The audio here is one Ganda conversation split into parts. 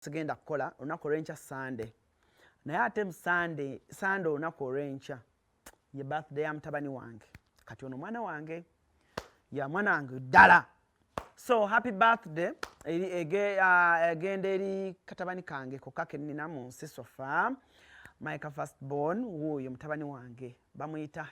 sigenda kukola olunaku olw'enkya Sunday. Naye ate Sunday olunaku olw'enkya ye birthday ya mutabani wange. Kati ono mwana wange ya mwana wange ddala. So happy birthday egenda eri katabani kange kokka kennina mu nsi Sofa. Maika firstborn wuuyo mutabani wange bamuyita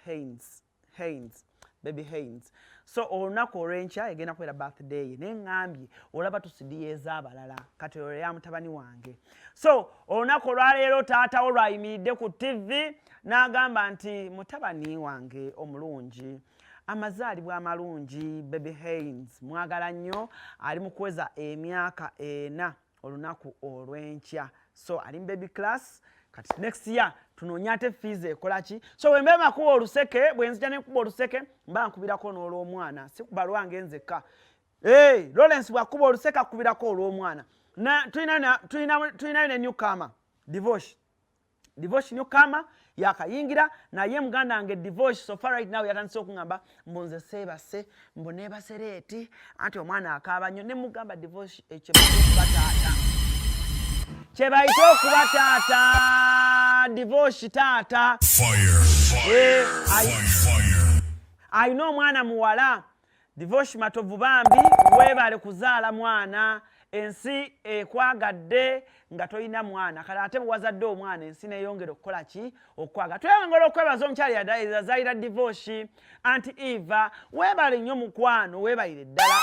Haynes, baby Haynes. So olunaku olw'enkya egenda kubeera birthday ye neŋŋambye olaba tusidiyeeza abalala kati olwo ya mutabani wange. So olunaku olwaleero taata wo lwayimiridde ku TV n'agamba nti mutabani wange omulungi amazaalibwa amalungi baby Haynes mwagala nnyo ali mu kuweza emyaka 4 olunaku olw'enkya. So ali mu baby class kati next year tunoonya ate fees ekola ki. So bwe mbeema kuba oluseke bwe nzija ne kuba oluseke mba nkubirako n'olw'omwana si kuba lwange nzekka. Lawrence bw'akuba oluseke akubirako olw'omwana. Tulina ne newcomer divorce newcomer yakayingira naye muganda wange divorce so far right now yatandise okuŋŋamba mbunze seebase mbuneebasereeti anti omwana akaaba nnyo ne mugamba divorce kyebayite okuba taata divorce taata ayina omwana muwala divorce matovu bambi weebale kuzaala mwana ensi ekwagadde nga toyina mwana kale ate bwazadde omwana ensi neeyongera okukola ki okwaga tweyongera okwebaza omukyali yazaalira divorce anti Eva weebale nnyo mukwano weebalire ddala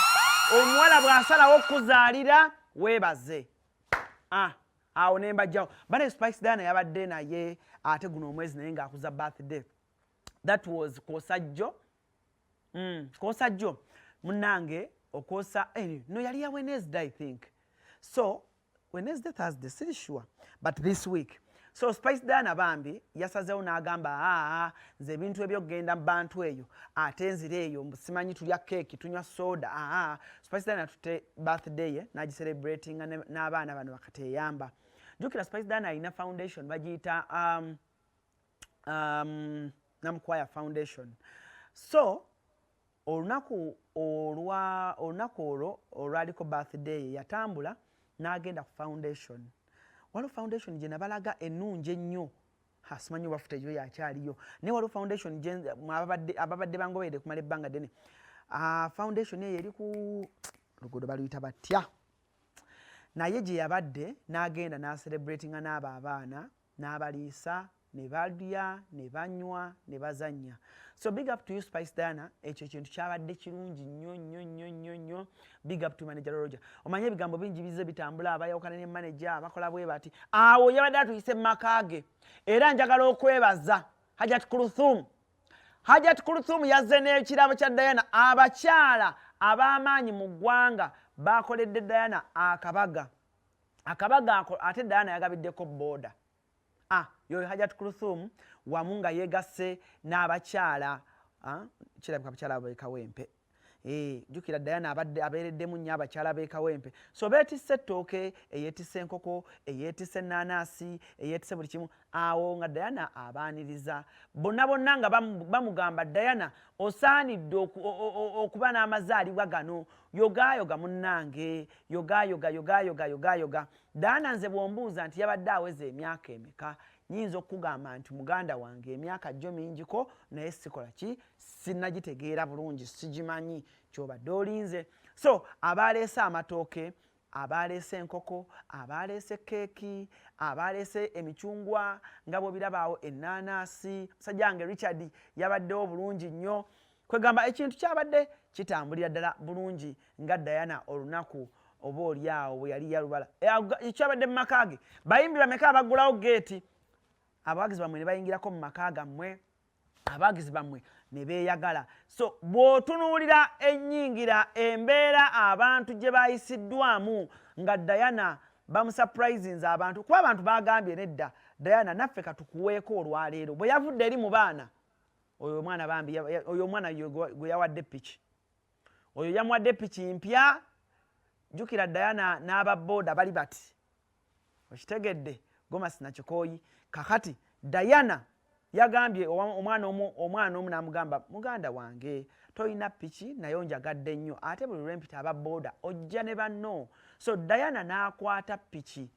omuwala bw'asalawo okuzaalira weebaze awo ne mbajjawo bane Spice Diana yabadde naye ate guno omwezi naye ng'akuza birthday that was Kosajjo munnange okwosa no yali ya Wednesday I think. So Wednesday Thursday still sure but this week. So Spice Diana bambi yasazeewo n'agamba nze ebintu ebyokugenda mu bantu eyo ate nzire eyo simanyi tulya keeki tunywa soda. Spice Diana tutte birthday ye n'agicelebrating n'abaana bano bakateeyamba. Jukira Spice Diana alina foundation bagiyita Namkwaya Foundation. So olunaku olwo olwaliko birthday yatambula n'agenda ku foundation. Waliwo foundation gye nabalaga ennungi ennyo simanyi wafuta eyo yakyaliyo naye waliwo foundation ababadde bangoberere kumala ebbanga ddene. Foundation eyo eri ku luguudo baluyita batya naye gye yabadde n'agenda n'acelebratinga n'abo abaana n'abaliisa ne balya ne banywa ne bazannya. So big up to you Spice Diana ekyo kintu kyabadde kirungi nnyo. Big up to manager Roger. Omanye ebigambo bingi bize bitambula abayawukana ne manager abakola bwe bati awo yabadde atuyise mu maka ge era njagala okwebaza Hajat Kuruthum yazze n'ekirabo kya Diana abakyala ab'amaanyi mu ggwanga bakoledde Diana akabaga ako ate Diana yagabiddeko boda. Yoyo Hajat Kuruthum wamu nga yegasse n'abakyala kirabika abakyala b'ekawempe. Jukira Diana abadde abeereddemu nnyo abakyala b'ekawempe. So beetisse ettooke eyeetisse enkoko eyeetisse ennaanaasi eyeetisse buli kimu awo nga Diana abaaniriza bonna nga bamugamba Diana osaanidde okuba n'amazaalibwa gano yogayoga munnange yogayoga. Diana nze bw'ombuuza nti yabadde aweza emyaka emeka nyinza okugamba nti muganda wange emyaka gyo mingiko naye sikola ki sinnagitegeera bulungi sigimanyi kyobadde olinze. So abaleese amatooke abaleese enkoko abaleese keeki abaleese emicungwa nga bw'obirabaawo ennaanaasi musajja wange Richard yabaddewo bulungi nnyo kwegamba ekintu kyabadde kitambulira ddala bulungi nga Diana olunaku oba oliawo bwe yali yalubala ekyabadde mu maka ge bayimbi bameka abaggulawo geeti abawagizi bammwe ne bayingirako mu maka gammwe abawagizi bammwe ne beeyagala. So bw'otunuulira ennyingira embeera abantu gye bayisiddwamu nga Diana bamusupurizinze abantu kuba abantu bagambye nedda Diana naffe katukuweeko olwaleero bwe yavudde eri mu baana oyo omwana bambi oyo omwana gwe yawadde piki oyo yamuwadde piki mpya. Jukira Diana n'ababooda bali bati okitegedde Gomasi nakikooyi kakati Diana yagambye omwana omu n'amugamba muganda wange toyina piki naye onjagadde nnyo ate buli lwempita ababooda ojja ne banno So Diana n'akwata piki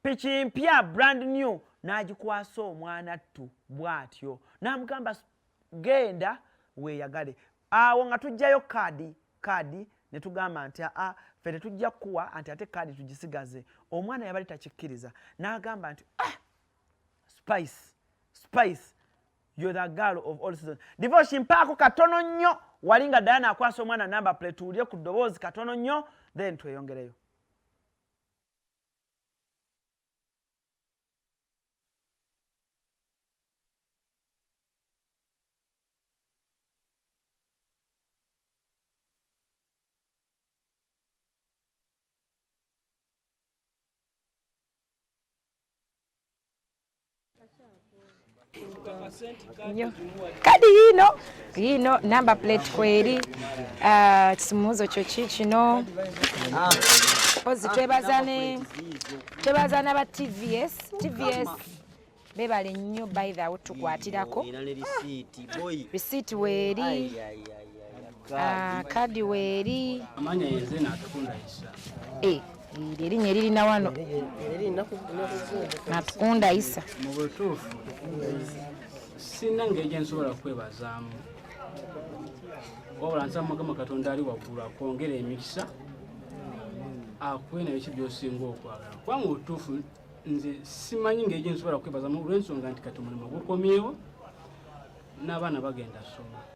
mpya brand new n'agikwasa omwana ttu bw'atyo n'amugamba genda weeyagale. Awo nga tujjayo kaadi ne tugamba nti ffe tetujja kuwa anti ate kaadi tugisigaze. Omwana yabali takikkiriza n'agamba nti Spice, you're the girl of all seasons. Divorce mpaako katono nnyo wali nga Diana akwasa omwana number plate tuwulire ku ddoboozi katono nnyo then tweyongereyo. Kadi yino number plate kweri kisumuzo kyo kino ozi twebazane ba TVS bebale nnyo by the way tukwatirako receipt weri kadi weri amanya yeze natukunda isa erinnya eririna wano nakunda isa mu butuufu sinna ng'ejo nsobola kwebazaamu wabula nsaba Mukama Katonda ali waggulu akwongera emikisa akuwe nayo ki by'osinga okwagala kuba mu butuufu nze simanyi ng'ejo nsobola kwebazaamu olw'ensonga nti kati omulimu gukomyewo n'abaana bagenda soma.